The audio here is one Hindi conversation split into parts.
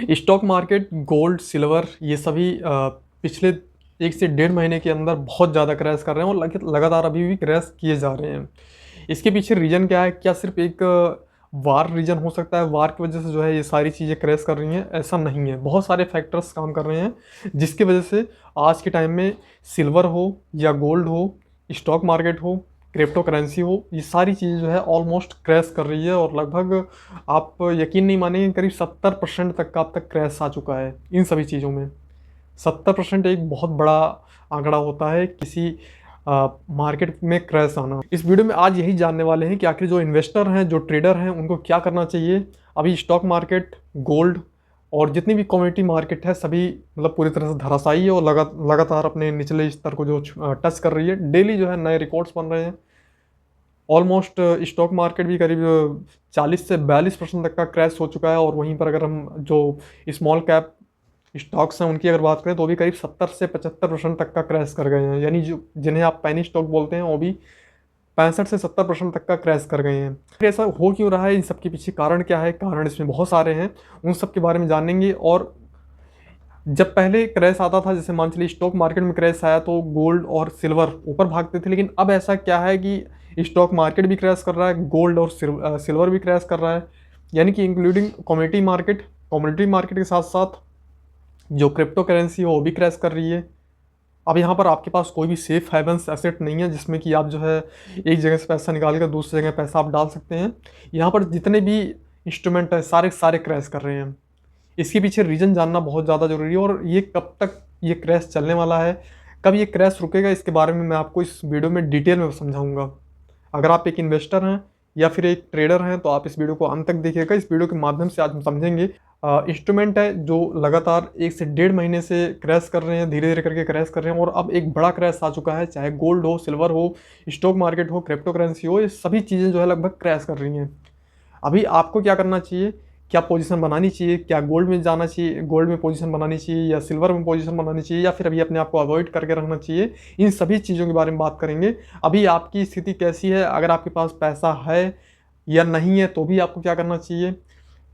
स्टॉक मार्केट, गोल्ड, सिल्वर ये सभी पिछले 1 से डेढ़ महीने के अंदर बहुत ज़्यादा क्रैश कर रहे हैं और लगातार अभी भी क्रैश किए जा रहे हैं। इसके पीछे रीज़न क्या है? क्या सिर्फ़ एक वार रीज़न हो सकता है? वार की वजह से जो है ये सारी चीज़ें क्रैश कर रही हैं? ऐसा नहीं है। बहुत सारे फैक्टर्स काम कर रहे हैं, जिसकी वजह से आज के टाइम में सिल्वर हो या गोल्ड हो, स्टॉक मार्केट हो, क्रिप्टो करेंसी हो, ये सारी चीज़ें जो है ऑलमोस्ट क्रैश कर रही है और लगभग आप यकीन नहीं मानेंगे करीब 70% तक का अब तक क्रैश आ चुका है इन सभी चीज़ों में। 70% एक बहुत बड़ा आंकड़ा होता है किसी मार्केट में क्रैश आना। इस वीडियो में आज यही जानने वाले हैं कि आखिर जो इन्वेस्टर हैं, जो ट्रेडर हैं, उनको क्या करना चाहिए। अभी स्टॉक मार्केट, गोल्ड और जितनी भी कमोडिटी मार्केट है सभी मतलब पूरी तरह से धराशायी है और लगातार अपने निचले स्तर को जो टच कर रही है। डेली जो है नए रिकॉर्ड्स बन रहे हैं। ऑलमोस्ट स्टॉक मार्केट भी करीब 40 से 42% तक का क्रैश हो चुका है और वहीं पर अगर हम जो स्मॉल कैप स्टॉक्स हैं उनकी अगर बात करें तो भी करीब 70 से 75% तक का क्रैश कर गए हैं। यानी जो जिन्हें आप पेनी स्टॉक बोलते हैं वो भी 65 से 70% तक का क्रैश कर गए हैं। फिर ऐसा हो क्यों रहा है? इन सब के पीछे कारण क्या है? कारण इसमें बहुत सारे हैं, उन सब के बारे में जानेंगे। और जब पहले क्रैश आता था, जैसे मान चलिए स्टॉक मार्केट में क्रैश आया तो गोल्ड और सिल्वर ऊपर भागते थे, लेकिन अब ऐसा क्या है कि स्टॉक मार्केट भी क्रैश कर रहा है, गोल्ड और सिल्वर भी क्रैश कर रहा है। यानी कि इंक्लूडिंग कमोडिटी मार्केट के साथ साथ जो क्रिप्टो करेंसी है वो भी क्रैश कर रही है। अब यहाँ पर आपके पास कोई भी सेफ हैवेंस एसेट नहीं है जिसमें कि आप जो है एक जगह से पैसा निकाल कर दूसरी जगह पैसा आप डाल सकते हैं। यहाँ पर जितने भी इंस्ट्रूमेंट है सारे सारे क्रैश कर रहे हैं। इसके पीछे रीज़न जानना बहुत ज़्यादा ज़रूरी है और ये कब तक ये क्रैश चलने वाला है, कब ये क्रैश रुकेगा, इसके बारे में मैं आपको इस वीडियो में डिटेल में समझाऊंगा। अगर आप एक इन्वेस्टर हैं या फिर एक ट्रेडर हैं तो आप इस वीडियो को अंत तक देखिएगा। इस वीडियो के माध्यम से आज हम समझेंगे इंस्ट्रूमेंट है जो लगातार 1 से डेढ़ महीने से क्रैश कर रहे हैं, धीरे धीरे करके क्रैश कर रहे हैं और अब एक बड़ा क्रैश आ चुका है। चाहे गोल्ड हो, सिल्वर हो, स्टॉक मार्केट हो, क्रिप्टो करेंसी हो, ये सभी चीज़ें जो है लगभग क्रैश कर रही हैं। अभी आपको क्या करना चाहिए? क्या पोजीशन बनानी चाहिए? क्या गोल्ड में जाना चाहिए, गोल्ड में पोजीशन बनानी चाहिए या सिल्वर में पोजीशन बनानी चाहिए या फिर अभी अपने आप को अवॉइड करके रखना चाहिए? इन सभी चीज़ों के बारे में बात करेंगे। अभी आपकी स्थिति कैसी है? अगर आपके पास पैसा है या नहीं है तो भी आपको क्या करना चाहिए?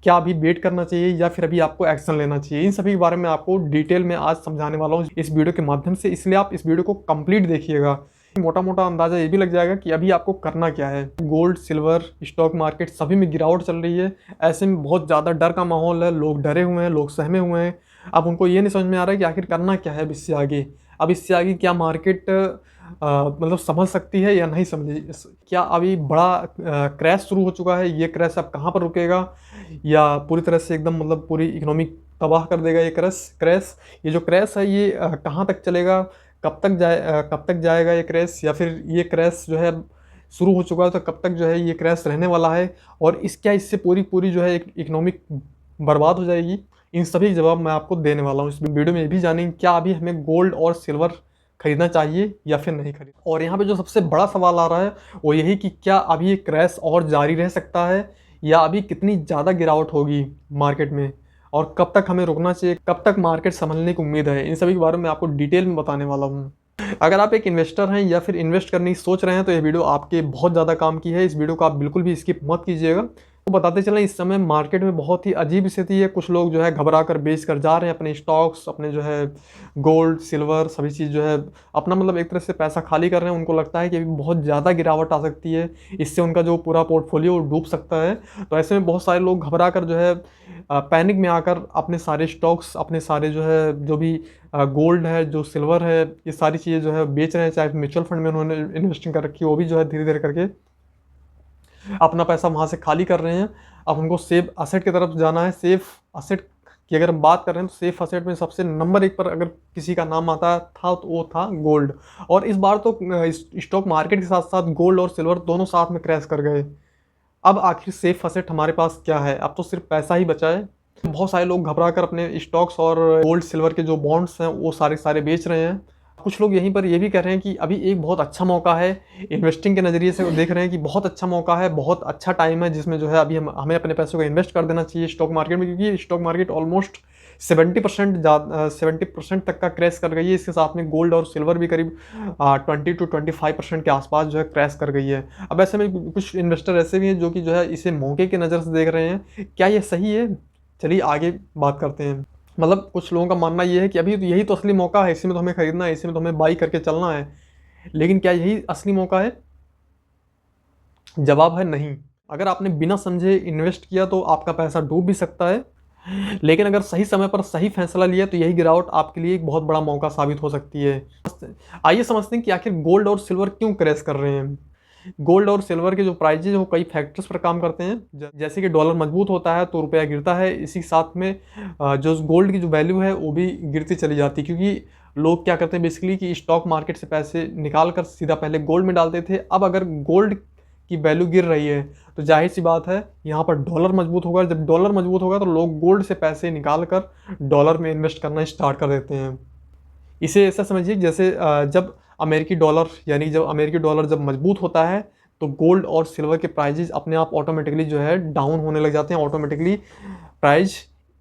क्या अभी वेट करना चाहिए या फिर अभी आपको एक्शन लेना चाहिए? इन सभी के बारे में आपको डिटेल में आज समझाने वाला हूँ इस वीडियो के माध्यम से, इसलिए आप इस वीडियो को कंप्लीट देखिएगा। मोटा मोटा अंदाजा ये भी लग जाएगा कि अभी आपको करना क्या है। गोल्ड, सिल्वर, स्टॉक मार्केट सभी में गिरावट चल रही है। ऐसे में बहुत ज़्यादा डर का माहौल है, लोग डरे हुए हैं, लोग सहमे हुए हैं। अब उनको ये नहीं समझ में आ रहा है कि आखिर करना क्या है अब इससे आगे। अब इससे आगे क्या मार्केट मतलब समझ सकती है या नहीं समझी? क्या अभी बड़ा क्रैश शुरू हो चुका है? ये क्रैश अब कहाँ पर रुकेगा या पूरी तरह से एकदम मतलब पूरी इकोनॉमी तबाह कर देगा ये क्रैश? ये जो क्रैश है ये कहाँ तक चलेगा? कब तक जाएगा ये क्रैश? या फिर ये क्रैश जो है शुरू हो चुका है तो कब तक जो है ये क्रैश रहने वाला है? और इससे पूरी जो है इकोनॉमिक बर्बाद हो जाएगी? इन सभी के जवाब मैं आपको देने वाला हूँ इस वीडियो में। ये भी जानेंगे क्या अभी हमें गोल्ड और सिल्वर खरीदना चाहिए या फिर नहीं खरीदना। और यहाँ पे जो सबसे बड़ा सवाल आ रहा है वो यही कि क्या अभी ये क्रैश और जारी रह सकता है या अभी कितनी ज़्यादा गिरावट होगी मार्केट में और कब तक हमें रुकना चाहिए, कब तक मार्केट संभलने की उम्मीद है। इन सभी के बारे में आपको डिटेल में बताने वाला हूँ। अगर आप एक इन्वेस्टर हैं या फिर इन्वेस्ट करने की सोच रहे हैं तो ये वीडियो आपके बहुत ज़्यादा काम की है। इस वीडियो को आप बिल्कुल भी स्किप मत कीजिएगा। तो बताते चलें इस समय मार्केट में बहुत ही अजीब स्थिति है। कुछ लोग जो है घबरा कर बेच कर जा रहे हैं अपने स्टॉक्स, अपने जो है गोल्ड, सिल्वर सभी चीज़ जो है अपना मतलब एक तरह से पैसा खाली कर रहे हैं। उनको लगता है कि अभी बहुत ज़्यादा गिरावट आ सकती है, इससे उनका जो पूरा पोर्टफोलियो डूब सकता है। तो ऐसे में बहुत सारे लोग घबरा कर जो है पैनिक में आकर अपने सारे स्टॉक्स, अपने सारे जो है जो भी गोल्ड है, जो सिल्वर है, ये सारी चीज़ें जो है बेच रहे हैं। चाहे म्यूचुअल फंड में उन्होंने इन्वेस्टिंग कर रखी है वो भी जो है धीरे धीरे करके अपना पैसा वहाँ से खाली कर रहे हैं। अब उनको सेफ असेट की तरफ जाना है। सेफ असेट की अगर हम बात कर रहे हैं तो सेफ असेट में सबसे नंबर 1 पर अगर किसी का नाम आता था तो वो था गोल्ड। और इस बार तो स्टॉक मार्केट के साथ साथ गोल्ड और सिल्वर दोनों साथ में क्रैश कर गए। अब आखिर सेफ असेट हमारे पास क्या है? अब तो सिर्फ पैसा ही बचा है। बहुत सारे लोग घबरा कर अपने स्टॉक्स और गोल्ड सिल्वर के जो बॉन्ड्स हैं वो सारे बेच रहे हैं। कुछ लोग यहीं पर ये भी कह रहे हैं कि अभी एक बहुत अच्छा मौका है, इन्वेस्टिंग के नज़रिए से देख रहे हैं कि बहुत अच्छा मौका है, बहुत अच्छा टाइम है जिसमें जो है अभी हमें अपने पैसों को इन्वेस्ट कर देना चाहिए स्टॉक मार्केट में। क्योंकि स्टॉक मार्केट ऑलमोस्ट 70% तक का क्रैश कर गई है। इसके साथ में गोल्ड और सिल्वर भी करीब 20 to 25% के आसपास जो है क्रैश कर गई है। अब ऐसे में कुछ इन्वेस्टर ऐसे भी हैं जो कि जो है इसे मौके की नज़र से देख रहे हैं। क्या ये सही है? चलिए आगे बात करते हैं। मतलब कुछ लोगों का मानना ये है कि अभी तो यही तो असली मौका है, इसी में तो हमें खरीदना है, इसी में तो हमें बाई करके चलना है। लेकिन क्या यही असली मौका है? जवाब है नहीं। अगर आपने बिना समझे इन्वेस्ट किया तो आपका पैसा डूब भी सकता है, लेकिन अगर सही समय पर सही फैसला लिया तो यही गिरावट आपके लिए एक बहुत बड़ा मौका साबित हो सकती है। आइए समझते हैं कि आखिर गोल्ड और सिल्वर क्यों क्रैश कर रहे हैं। गोल्ड और सिल्वर के जो प्राइजेज हैं वो कई फैक्टर्स पर काम करते हैं। जैसे कि डॉलर मजबूत होता है तो रुपया गिरता है, इसी के साथ में जो गोल्ड की जो वैल्यू है वो भी गिरती चली जाती है, क्योंकि लोग क्या करते हैं बेसिकली कि स्टॉक मार्केट से पैसे निकाल कर सीधा पहले गोल्ड में डालते थे। अब अगर गोल्ड की वैल्यू गिर रही है तो जाहिर सी बात है यहाँ पर डॉलर मजबूत होगा। जब डॉलर मजबूत होगा तो लोग गोल्ड से पैसे निकाल कर डॉलर में इन्वेस्ट करना स्टार्ट कर देते हैं। इसे ऐसा समझिए जैसे जब अमेरिकी डॉलर यानी जब अमेरिकी डॉलर जब मजबूत होता है तो गोल्ड और सिल्वर के प्राइजेज अपने आप ऑटोमेटिकली जो है डाउन होने लग जाते हैं, ऑटोमेटिकली प्राइस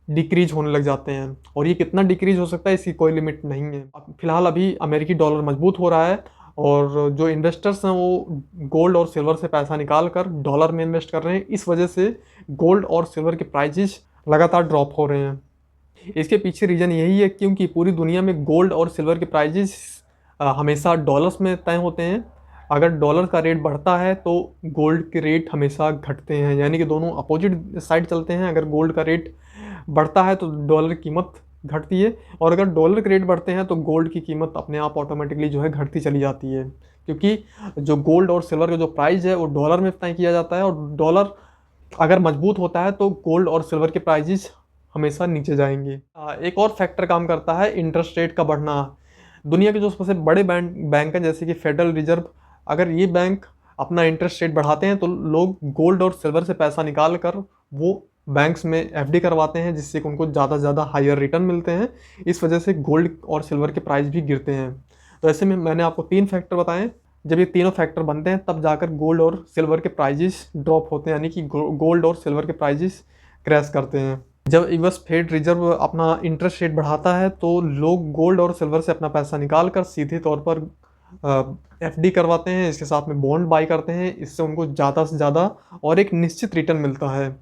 डिक्रीज होने लग जाते हैं। और ये कितना डिक्रीज हो सकता है इसकी कोई लिमिट नहीं है। फिलहाल अभी अमेरिकी डॉलर मजबूत हो रहा है और जो इन्वेस्टर्स हैं वो गोल्ड और सिल्वर से पैसा निकाल कर डॉलर में इन्वेस्ट कर रहे हैं। इस वजह से गोल्ड और सिल्वर के प्राइजेज लगातार ड्रॉप हो रहे हैं। इसके पीछे रीज़न यही है क्योंकि पूरी दुनिया में गोल्ड और सिल्वर के प्राइजेस हमेशा डॉलर्स में तय होते हैं। अगर डॉलर का रेट बढ़ता है तो गोल्ड के रेट हमेशा घटते हैं, यानी कि दोनों अपोजिट साइड चलते हैं। अगर गोल्ड का रेट बढ़ता है तो डॉलर की कीमत घटती है, और अगर डॉलर के रेट बढ़ते हैं तो गोल्ड की कीमत अपने आप ऑटोमेटिकली जो है घटती चली जाती है, क्योंकि जो गोल्ड और सिल्वर का जो प्राइस है वो डॉलर में तय किया जाता है। और डॉलर अगर मजबूत होता है तो गोल्ड और सिल्वर के प्राइजेस हमेशा नीचे जाएंगे। एक और फैक्टर काम करता है इंटरेस्ट रेट का बढ़ना। दुनिया के जो सबसे बड़े बैंक हैं जैसे कि फेडरल रिजर्व, अगर ये बैंक अपना इंटरेस्ट रेट बढ़ाते हैं तो लोग गोल्ड और सिल्वर से पैसा निकाल कर वो बैंक्स में एफडी करवाते हैं, जिससे कि उनको ज़्यादा से ज़्यादा हायर रिटर्न मिलते हैं। इस वजह से गोल्ड और सिल्वर के प्राइस भी गिरते हैं। तो ऐसे में मैंने आपको 3 फैक्टर बताएं। जब ये तीनों फैक्टर बनते हैं तब जाकर गोल्ड और सिल्वर के प्राइजेस ड्रॉप होते हैं, यानी कि गोल्ड और सिल्वर के प्राइजेस क्रैश करते हैं। जब यूएस फेड रिजर्व अपना इंटरेस्ट रेट बढ़ाता है तो लोग गोल्ड और सिल्वर से अपना पैसा निकाल कर सीधे तौर पर एफडी करवाते हैं, इसके साथ में बॉन्ड बाई करते हैं। इससे उनको ज़्यादा से ज़्यादा और एक निश्चित रिटर्न मिलता है,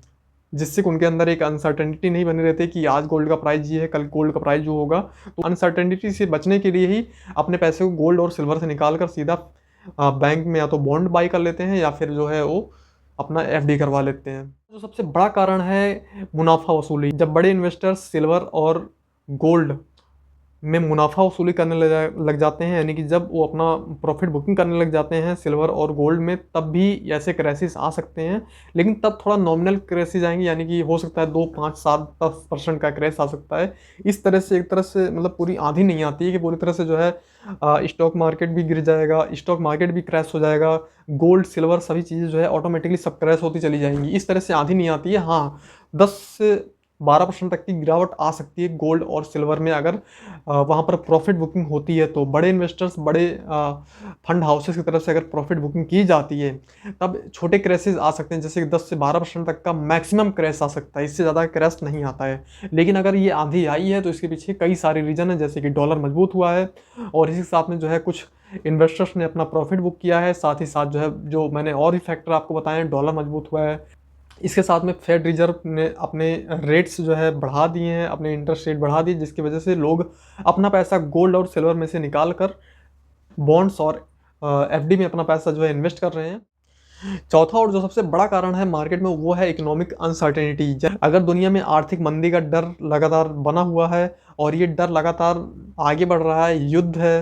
जिससे उनके अंदर एक अनसर्टेनिटी नहीं बनी रहती कि आज गोल्ड का प्राइस ये है, कल गोल्ड का प्राइस जो होगा। तो अनसर्टेनिटी से बचने के लिए ही अपने पैसे को गोल्ड और सिल्वर से निकाल कर सीधा बैंक में या तो बॉन्ड बाई कर लेते हैं या फिर जो है वो अपना एफडी करवा लेते हैं। जो सबसे बड़ा कारण है मुनाफा वसूली। जब बड़े इन्वेस्टर्स सिल्वर और गोल्ड में मुनाफा वसूली करने लग जाते हैं, यानी कि जब वो अपना प्रॉफिट बुकिंग करने लग जाते हैं सिल्वर और गोल्ड में, तब भी ऐसे क्रैशेस आ सकते हैं। लेकिन तब थोड़ा नॉमिनल क्रैशेस आएंगे, यानी कि हो सकता है 2, 5, 7, 10% का क्रैश आ सकता है। इस तरह से एक तरह से मतलब पूरी आंधी नहीं आती है कि पूरी तरह से जो है स्टॉक मार्केट भी गिर जाएगा, स्टॉक मार्केट भी क्रैश हो जाएगा, गोल्ड सिल्वर सभी चीज़ें जो है ऑटोमेटिकली सब क्रैश होती चली जाएंगी। इस तरह से आंधी नहीं आती है। हाँ, 10 से 12% तक की गिरावट आ सकती है गोल्ड और सिल्वर में, अगर वहाँ पर प्रॉफिट बुकिंग होती है तो। बड़े इन्वेस्टर्स, बड़े फंड हाउसेस की तरफ से अगर प्रॉफिट बुकिंग की जाती है तब छोटे क्रैशेस आ सकते हैं, जैसे कि 10 से 12% तक का मैक्सिमम क्रैश आ सकता है, इससे ज़्यादा क्रैश नहीं आता है। लेकिन अगर ये आंधी आई है तो इसके पीछे कई सारे रीज़न है, जैसे कि डॉलर मजबूत हुआ है और इसी के साथ में जो है कुछ इन्वेस्टर्स ने अपना प्रॉफिट बुक किया है, साथ ही साथ जो है जो मैंने और भी फैक्टर आपको बताए, डॉलर मजबूत हुआ है। इसके साथ में फेड रिजर्व ने अपने रेट्स जो है बढ़ा दिए हैं, अपने इंटरेस्ट रेट बढ़ा दिए, जिसकी वजह से लोग अपना पैसा गोल्ड और सिल्वर में से निकाल कर बॉन्ड्स और एफडी में अपना पैसा जो है इन्वेस्ट कर रहे हैं। चौथा और जो सबसे बड़ा कारण है मार्केट में वो है इकोनॉमिक अनसर्टेनिटी। अगर दुनिया में आर्थिक मंदी का डर लगातार बना हुआ है और ये डर लगातार आगे बढ़ रहा है, युद्ध है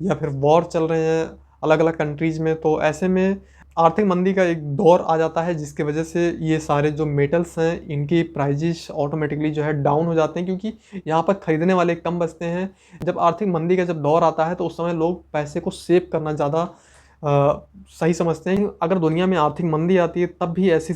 या फिर वॉर चल रहे हैं अलग अलग कंट्रीज़ में, तो ऐसे में आर्थिक मंदी का एक दौर आ जाता है, जिसकी वजह से ये सारे जो मेटल्स हैं इनकी प्राइजेस ऑटोमेटिकली जो है डाउन हो जाते हैं, क्योंकि यहाँ पर ख़रीदने वाले कम बचते हैं। जब आर्थिक मंदी का जब दौर आता है तो उस समय लोग पैसे को सेव करना ज़्यादा सही समझते हैं। अगर दुनिया में आर्थिक मंदी आती है तब भी ऐसी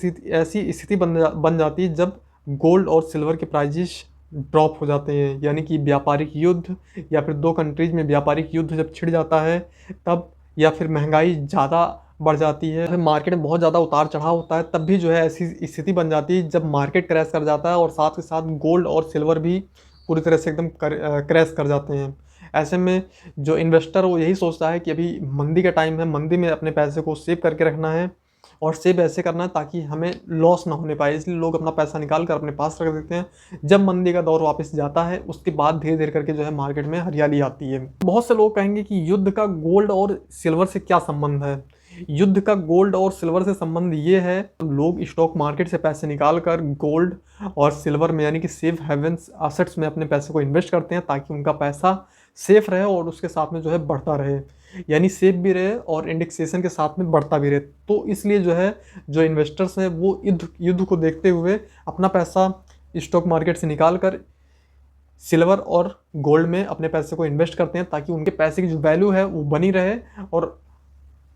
स्थिति बन जाती है जब गोल्ड और सिल्वर के प्राइजेस ड्रॉप हो जाते हैं, यानी कि व्यापारिक युद्ध या फिर 2 कंट्रीज़ में व्यापारिक युद्ध जब छिड़ जाता है तब, या फिर महंगाई ज़्यादा बढ़ जाती है, फिर मार्केट में बहुत ज़्यादा उतार चढ़ाव होता है, तब भी जो है ऐसी स्थिति बन जाती है जब मार्केट क्रैश कर जाता है और साथ के साथ गोल्ड और सिल्वर भी पूरी तरह से एकदम क्रैश कर जाते हैं। ऐसे में जो इन्वेस्टर वो यही सोचता है कि अभी मंदी का टाइम है, मंदी में अपने पैसे को सेव करके रखना है और सेव ऐसे करना है ताकि हमें लॉस ना होने पाए, इसलिए लोग अपना पैसा निकाल कर अपने पास रख देते हैं। जब मंदी का दौर वापस जाता है उसके बाद धीरे धीरे करके जो है मार्केट में हरियाली आती है। बहुत से लोग कहेंगे कि युद्ध का गोल्ड और सिल्वर से क्या संबंध है। युद्ध का गोल्ड और सिल्वर से संबंध ये है, लोग स्टॉक मार्केट से पैसे निकाल कर गोल्ड और सिल्वर में यानी कि सेफ हेवन्स एसेट्स में अपने पैसे को इन्वेस्ट करते हैं ताकि उनका पैसा सेफ रहे और उसके साथ में जो है बढ़ता रहे, यानी सेफ भी रहे और इंडेक्सेशन के साथ में बढ़ता भी रहे। तो इसलिए जो है जो इन्वेस्टर्स हैं वो युद्ध को देखते हुए अपना पैसा स्टॉक मार्केट से निकाल कर सिल्वर और गोल्ड में अपने पैसे को इन्वेस्ट करते हैं ताकि उनके पैसे की जो वैल्यू है वो बनी रहे और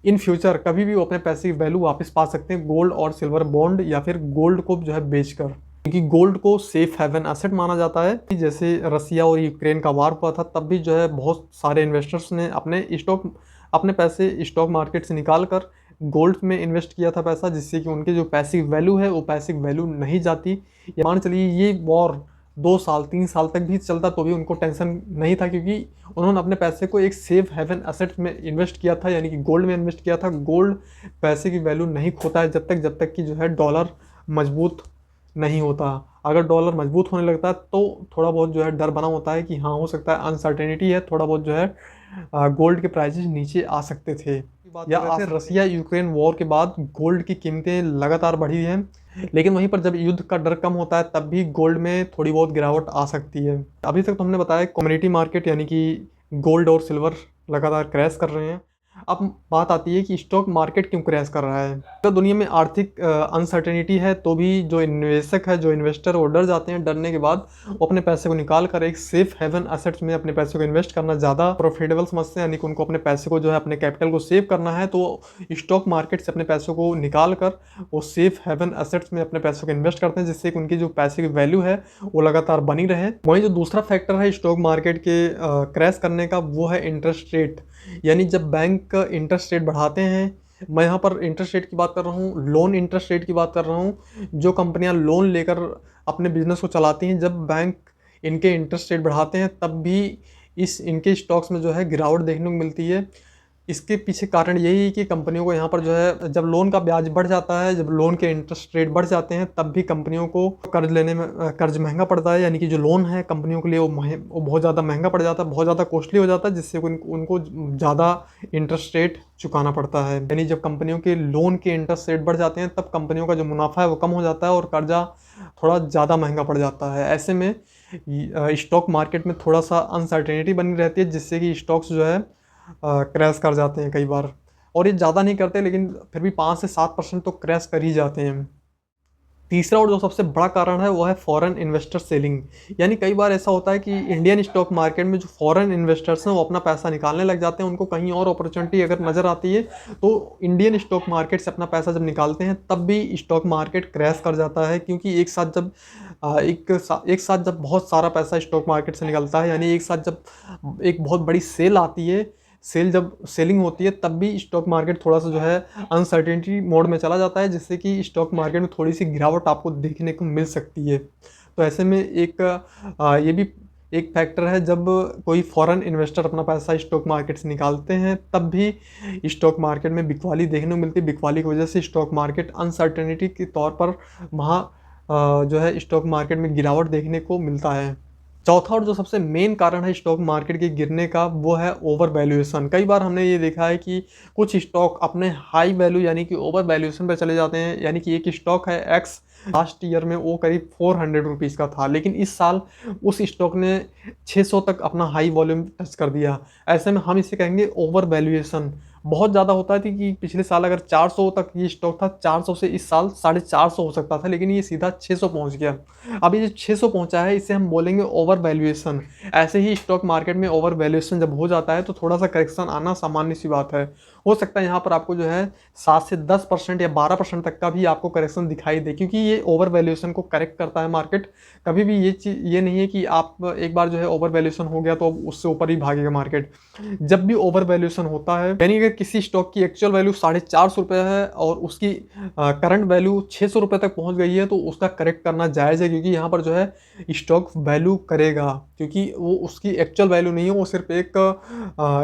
इन फ्यूचर कभी भी वो अपने पैसे की वैल्यू वापस पा सकते हैं गोल्ड और सिल्वर बॉन्ड या फिर गोल्ड को जो है बेचकर, क्योंकि गोल्ड को सेफ हेवन एसेट माना जाता है। जैसे रसिया और यूक्रेन का वार हुआ था तब भी जो है बहुत सारे इन्वेस्टर्स ने अपने पैसे स्टॉक मार्केट से निकाल कर गोल्ड में इन्वेस्ट किया था पैसा, जिससे कि उनके जो पैसे की वैल्यू है वो पैसे की वैल्यू नहीं जाती। या मान चलिए ये वॉर 2 साल 3 साल तक भी चलता तो भी उनको टेंशन नहीं था, क्योंकि उन्होंने अपने पैसे को एक सेफ हेवन एसेट में इन्वेस्ट किया था, यानी कि गोल्ड में इन्वेस्ट किया था। गोल्ड पैसे की वैल्यू नहीं खोता है जब तक कि जो है डॉलर मजबूत नहीं होता। अगर डॉलर मजबूत होने लगता है तो थोड़ा बहुत जो है डर बना होता है कि हाँ हो सकता है अनसर्टेनिटी है, थोड़ा बहुत जो है गोल्ड के प्राइसेस नीचे आ सकते थे। या रसिया यूक्रेन वॉर के बाद गोल्ड की कीमतें लगातार बढ़ी हैं, लेकिन वहीं पर जब युद्ध का डर कम होता है तब भी गोल्ड में थोड़ी बहुत गिरावट आ सकती है। अभी तक तो हमने बताया कमोडिटी मार्केट यानी कि गोल्ड और सिल्वर लगातार क्रैश कर रहे हैं। अब बात आती है कि स्टॉक मार्केट क्यों क्रैश कर रहा है। तो दुनिया में आर्थिक अनसर्टेनिटी है तो भी जो निवेशक है, जो इन्वेस्टर, वो डर जाते हैं। डरने के बाद वो अपने पैसे को निकाल कर एक सेफ हेवन एसेट्स में अपने पैसे को इन्वेस्ट करना ज़्यादा प्रॉफिटेबल समझते हैं, यानी कि उनको अपने पैसे को जो है अपने कैपिटल को सेव करना है तो स्टॉक मार्केट से अपने पैसों को निकाल कर वो सेफ हेवन एसेट्स में अपने पैसों को इन्वेस्ट करते हैं, जिससे कि उनकी जो पैसे की वैल्यू है वो लगातार बनी रहे। वहीं जो दूसरा फैक्टर है स्टॉक मार्केट के क्रैश करने का वो है इंटरेस्ट रेट, यानी जब बैंक इंटरेस्ट रेट बढ़ाते हैं। मैं यहाँ पर इंटरेस्ट रेट की बात कर रहा हूँ, लोन इंटरेस्ट रेट की बात कर रहा हूँ। जो कंपनियाँ लोन लेकर अपने बिजनेस को चलाती हैं, जब बैंक इनके इंटरेस्ट रेट बढ़ाते हैं तब भी इनके स्टॉक्स में जो है गिरावट देखने को मिलती है। इसके पीछे कारण यही है कि कंपनियों को यहाँ पर जो है जब लोन का ब्याज बढ़ जाता है, जब लोन के इंटरेस्ट रेट बढ़ जाते हैं तब भी कंपनियों को कर्ज लेने में कर्ज महंगा पड़ता है, यानी कि जो लोन है कंपनियों के लिए वो बहुत ज़्यादा महंगा पड़ जाता है, बहुत ज़्यादा कॉस्टली हो जाता है, जिससे उनको ज़्यादा इंटरेस्ट रेट चुकाना पड़ता है। यानी जब कंपनियों के लोन के इंटरेस्ट रेट बढ़ जाते हैं तब कंपनियों का जो मुनाफा है वो कम हो जाता है और कर्जा थोड़ा ज़्यादा महंगा पड़ जाता है। ऐसे में स्टॉक मार्केट में थोड़ा सा अनसर्टेनिटी बनी रहती है, जिससे कि स्टॉक्स जो है क्रैश कर जाते हैं कई बार। और ये ज़्यादा नहीं करते लेकिन फिर भी 5 से 7% तो क्रैश कर ही जाते हैं। तीसरा और जो सबसे बड़ा कारण है वो है फॉरेन इन्वेस्टर सेलिंग, यानी कई बार ऐसा होता है कि इंडियन स्टॉक मार्केट में जो फॉरेन इन्वेस्टर्स हैं वो अपना पैसा निकालने लग जाते हैं। उनको कहीं और अपॉर्चुनिटी अगर नज़र आती है तो इंडियन स्टॉक मार्केट से अपना पैसा जब निकालते हैं तब भी स्टॉक मार्केट क्रैश कर जाता है, क्योंकि एक साथ जब बहुत सारा पैसा स्टॉक मार्केट से निकलता है, यानी एक साथ जब एक बहुत बड़ी सेल आती है, जब सेलिंग होती है तब भी स्टॉक मार्केट थोड़ा सा जो है अनसर्टेनिटी मोड में चला जाता है, जिससे कि स्टॉक मार्केट में थोड़ी सी गिरावट आपको देखने को मिल सकती है। तो ऐसे में ये भी एक फैक्टर है, जब कोई फॉरेन इन्वेस्टर अपना पैसा स्टॉक मार्केट से निकालते हैं तब भी स्टॉक मार्केट में बिकवाली देखने को मिलती है। बिकवाली की वजह से स्टॉक मार्केट अनसर्टेनिटी के तौर पर वहाँ जो है स्टॉक मार्केट में गिरावट देखने को मिलता है। चौथा और जो सबसे मेन कारण है स्टॉक मार्केट के गिरने का वो है ओवर वैल्यूएशन। कई बार हमने ये देखा है कि कुछ स्टॉक अपने हाई वैल्यू यानी कि ओवर वैल्यूएशन पर चले जाते हैं, यानी कि एक स्टॉक है एक्स, लास्ट ईयर में वो करीब 400 रुपीज़ का था, लेकिन इस साल उस स्टॉक ने 600 तक अपना हाई वॉल्यूम टच कर दिया। ऐसे में हम इसे कहेंगे ओवर वैल्यूएशन। बहुत ज़्यादा होता है कि पिछले साल अगर 400 तक ये स्टॉक था, 400 से इस साल 450 हो सकता था, लेकिन ये सीधा 600 पहुंच गया। अब ये जो 600 पहुंचा है इसे हम बोलेंगे ओवर वैल्यूएशन। ऐसे ही स्टॉक मार्केट में ओवर वैल्यूएशन जब हो जाता है तो थोड़ा सा करेक्शन आना सामान्य सी बात है। हो सकता है यहाँ पर आपको जो है 7 से 10% या 12% तक का भी आपको करेक्शन दिखाई दे, क्योंकि ये ओवर वैल्यूएशन को करेक्ट करता है मार्केट। कभी भी ये नहीं है कि आप एक बार जो है ओवर वैल्यूएशन हो गया तो उससे ऊपर ही भागेगा मार्केट। जब भी ओवर वैल्यूएशन होता है, यानी अगर किसी स्टॉक की एक्चुअल वैल्यू 450 रुपये है और उसकी करंट वैल्यू 600 रुपये तक पहुंच गई है तो उसका करेक्ट करना जायज़ है, क्योंकि यहाँ पर जो है स्टॉक वैल्यू करेगा, क्योंकि वो उसकी एक्चुअल वैल्यू नहीं है, वो सिर्फ एक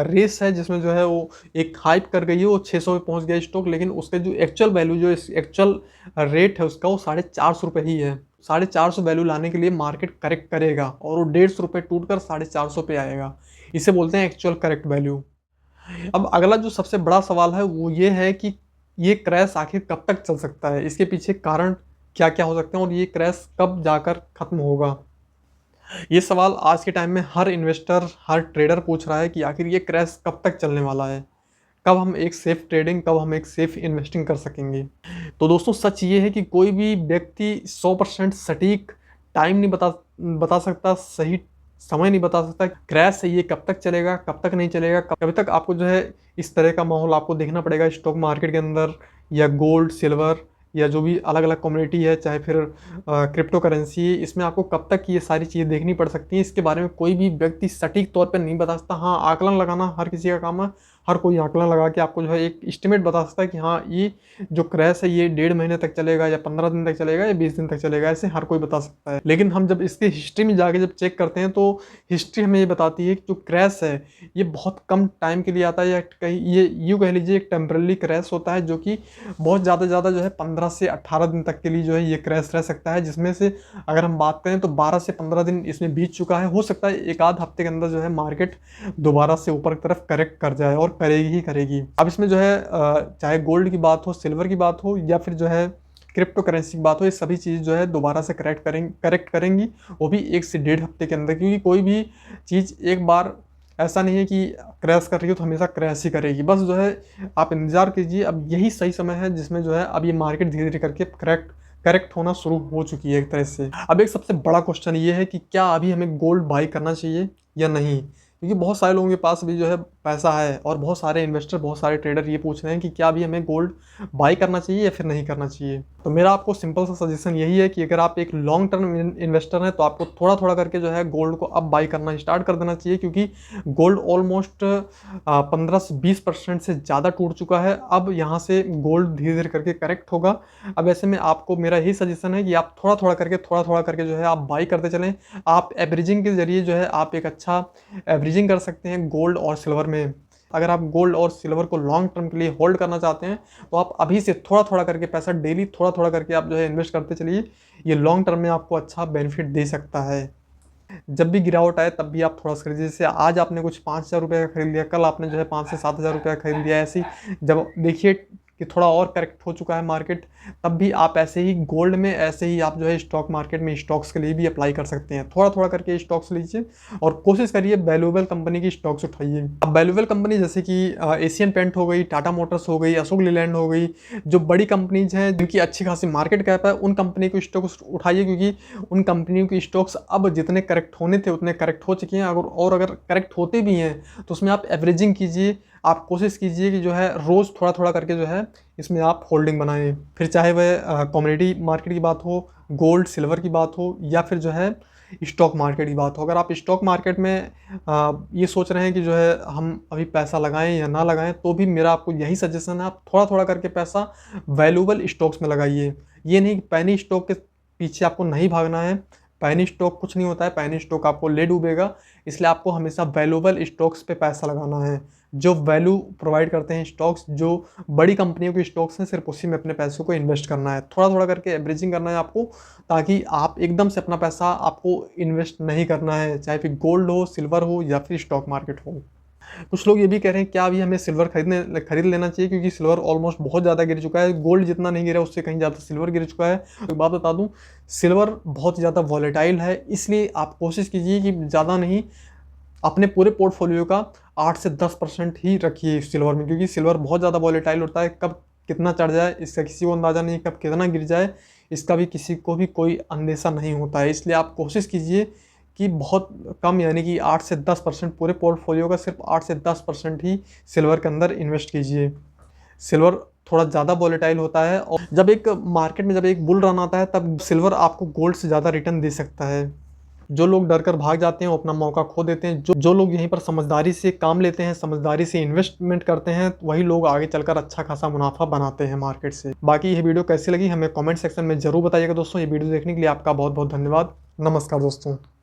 रेस है जिसमें जो है वो एक हाई स्पाइक कर गई है, वो 600 पे पहुंच गया स्टॉक, लेकिन उसके जो एक्चुअल वैल्यू, जो एक्चुअल रेट है उसका, वो 450 रुपये ही है। 450 वैल्यू लाने के लिए मार्केट करेक्ट करेगा और वो 150 रुपये टूट कर 450 पे आएगा। इसे बोलते हैं एक्चुअल करेक्ट वैल्यू। अब अगला जो सबसे बड़ा सवाल है वो ये है कि ये क्रैश आखिर कब तक चल सकता है, इसके पीछे कारण क्या क्या हो सकते हैं और ये क्रैश कब जाकर खत्म होगा। ये सवाल आज के टाइम में हर इन्वेस्टर, हर ट्रेडर पूछ रहा है कि आखिर ये क्रैश कब तक चलने वाला है, कब हम एक सेफ ट्रेडिंग, कब हम एक सेफ इन्वेस्टिंग कर सकेंगे। तो दोस्तों सच ये है कि कोई भी व्यक्ति 100% सटीक टाइम नहीं बता सकता, सही समय नहीं बता सकता क्रैश है ये कब तक चलेगा, कब तक नहीं चलेगा। कभी तक आपको जो है इस तरह का माहौल आपको देखना पड़ेगा स्टॉक मार्केट के अंदर, या गोल्ड, सिल्वर, या जो भी अलग अलग कम्युनिटी है, चाहे फिर क्रिप्टो करेंसी, इसमें आपको कब तक ये सारी चीज़ें देखनी पड़ सकती हैं। इसके बारे में कोई भी व्यक्ति सटीक तौर पर नहीं बता सकता। हाँ, आकलन लगाना हर किसी का काम है, हर कोई आकलन लगा के आपको जो है एक एस्टिमेट बता सकता है कि हाँ ये जो क्रैश है ये 1.5 महीने तक चलेगा, या 15 दिन तक चलेगा, या 20 दिन तक चलेगा, ऐसे हर कोई बता सकता है। लेकिन हम जब इसकी हिस्ट्री में जाके जब चेक करते हैं तो हिस्ट्री हमें ये बताती है कि जो क्रैश है ये बहुत कम टाइम के लिए आता है, या कहीं ये यूँ कह लीजिए एक टेम्पररी क्रैश होता है, जो कि बहुत ज़्यादा जो है 15 से 18 दिन तक के लिए जो है ये क्रैश रह सकता है। जिसमें से अगर हम बात करें तो 12 से 15 दिन इसमें बीत चुका है। हो सकता है एक आध हफ्ते के अंदर जो है मार्केट दोबारा से ऊपर की तरफ करेक्ट कर जाए, और करेगी ही करेगी। अब इसमें जो है चाहे गोल्ड की बात हो, सिल्वर की बात हो, या फिर जो है क्रिप्टो करेंसी की बात हो, ये सभी चीज़ जो है दोबारा से करेक्ट करेंगी, वो भी 1 से 1.5 हफ्ते के अंदर। क्योंकि कोई भी चीज़ एक बार ऐसा नहीं है कि क्रैश कर रही हो तो हमेशा क्रैश ही करेगी। बस जो है आप इंतज़ार कीजिए, अब यही सही समय है जिसमें जो है अब ये मार्केट धीरे धीरे करके करेक्ट होना शुरू हो चुकी है एक तरह से। अब एक सबसे बड़ा क्वेश्चन ये है कि क्या अभी हमें गोल्ड बाई करना चाहिए या नहीं, क्योंकि बहुत सारे लोगों के पास भी जो है पैसा है, और बहुत सारे इन्वेस्टर, बहुत सारे ट्रेडर ये पूछ रहे हैं कि क्या अभी हमें गोल्ड बाई करना चाहिए या फिर नहीं करना चाहिए। तो मेरा आपको सिंपल सा सजेशन यही है कि अगर आप एक लॉन्ग टर्म इन्वेस्टर हैं तो आपको थोड़ा थोड़ा करके जो है गोल्ड को अब बाई करना स्टार्ट कर देना चाहिए, क्योंकि गोल्ड ऑलमोस्ट 15 से 20% से ज़्यादा टूट चुका है। अब यहाँ से गोल्ड धीरे धीरे करके करेक्ट होगा। अब ऐसे में आपको मेरा यही सजेशन है कि आप थोड़ा थोड़ा करके जो है आप बाई करते चलें। आप एवरेजिंग के जरिए जो है आप एक अच्छा एवरेजिंग कर सकते हैं गोल्ड और सिल्वर में। अगर आप गोल्ड और सिल्वर को लॉन्ग टर्म के लिए होल्ड करना चाहते हैं तो आप अभी से थोड़ा थोड़ा करके पैसा डेली थोड़ा करके आप जो है इन्वेस्ट करते चलिए। ये लॉन्ग टर्म में आपको अच्छा बेनिफिट दे सकता है। जब भी गिरावट आए तब भी आप थोड़ा सा खरीदिए। जैसे आज आपने कुछ 5,000 रुपये का खरीद लिया, कल आपने जो है 5 से 7,000 रुपये का खरीद लिया। ऐसे ही जब देखिए कि थोड़ा और करेक्ट हो चुका है मार्केट, तब भी आप ऐसे ही गोल्ड में, ऐसे ही आप जो है स्टॉक मार्केट में स्टॉक्स के लिए भी अप्लाई कर सकते हैं। थोड़ा थोड़ा करके स्टॉक्स लीजिए और कोशिश करिए वैल्यूएबल कंपनी की स्टॉक्स उठाइए। अब वैल्यूएबल कंपनी जैसे कि एशियन पेंट हो गई, टाटा मोटर्स हो गई, अशोक लीलैंड हो गई, जो बड़ी कंपनीज हैं जिनकी अच्छी खासी मार्केट कैप है, उन कंपनी को स्टॉक्स उठाइए, क्योंकि उन कंपनियों की स्टॉक्स अब जितने करेक्ट होने थे उतने करेक्ट हो चुके हैं। अगर करेक्ट होते भी हैं तो उसमें आप एवरेजिंग कीजिए। आप कोशिश कीजिए कि जो है रोज़ थोड़ा थोड़ा करके जो है इसमें आप होल्डिंग बनाएं। फिर चाहे वह कमोडिटी मार्केट की बात हो, गोल्ड सिल्वर की बात हो, या फिर जो है स्टॉक मार्केट की बात हो। अगर आप स्टॉक मार्केट में ये सोच रहे हैं कि जो है हम अभी पैसा लगाएं या ना लगाएं, तो भी मेरा आपको यही सजेशन है, आप थोड़ा थोड़ा करके पैसा वैल्यूएबल स्टॉक्स में लगाइए। ये नहीं कि पैनी स्टॉक के पीछे आपको नहीं भागना है। पैनी स्टॉक कुछ नहीं होता है, पैनी स्टॉक आपको ले डूबेगा। इसलिए आपको हमेशा वैल्यूएबल स्टॉक्स पे पैसा लगाना है, जो वैल्यू प्रोवाइड करते हैं स्टॉक्स, जो बड़ी कंपनियों के स्टॉक्स हैं, सिर्फ उसी में अपने पैसों को इन्वेस्ट करना है। थोड़ा थोड़ा करके एवरेजिंग करना है आपको, ताकि आप एकदम से अपना पैसा आपको इन्वेस्ट नहीं करना है, चाहे फिर गोल्ड हो, सिल्वर हो, या फिर स्टॉक मार्केट हो। कुछ लोग ये भी कह रहे हैं क्या अभी हमें सिल्वर खरीद लेना चाहिए, क्योंकि सिल्वर ऑलमोस्ट बहुत ज़्यादा गिर चुका है। गोल्ड जितना नहीं गिरा उससे कहीं ज़्यादा सिल्वर गिर चुका है। तो एक बात बता दूं, सिल्वर बहुत ज़्यादा वॉलेटाइल है, इसलिए आप कोशिश कीजिए कि ज़्यादा नहीं, अपने पूरे पोर्टफोलियो का 8 से 10% ही रखिए सिल्वर में, क्योंकि सिल्वर बहुत ज़्यादा वॉलेटाइल होता है। कब कितना चढ़ जाए इसका किसी को अंदाज़ा नहीं, कब कितना गिर जाए इसका भी किसी को भी कोई अंदेशा नहीं होता है। इसलिए आप कोशिश कीजिए कि बहुत कम, यानी कि 8 से 10%, पूरे पोर्टफोलियो का सिर्फ 8 से 10% ही सिल्वर के अंदर इन्वेस्ट कीजिए। सिल्वर थोड़ा ज़्यादा वॉलेटाइल होता है, और जब एक मार्केट में जब एक बुल रन आता है तब सिल्वर आपको गोल्ड से ज़्यादा रिटर्न दे सकता है। जो लोग डर कर भाग जाते हैं वो अपना मौका खो देते हैं। जो लोग यहीं पर समझदारी से काम लेते हैं, समझदारी से इन्वेस्टमेंट करते हैं, वही लोग आगे चलकर अच्छा खासा मुनाफा बनाते हैं मार्केट से। बाकी ये वीडियो कैसी लगी हमें कमेंट सेक्शन में ज़रूर बताइएगा दोस्तों। ये वीडियो देखने के लिए आपका बहुत बहुत धन्यवाद। नमस्कार दोस्तों।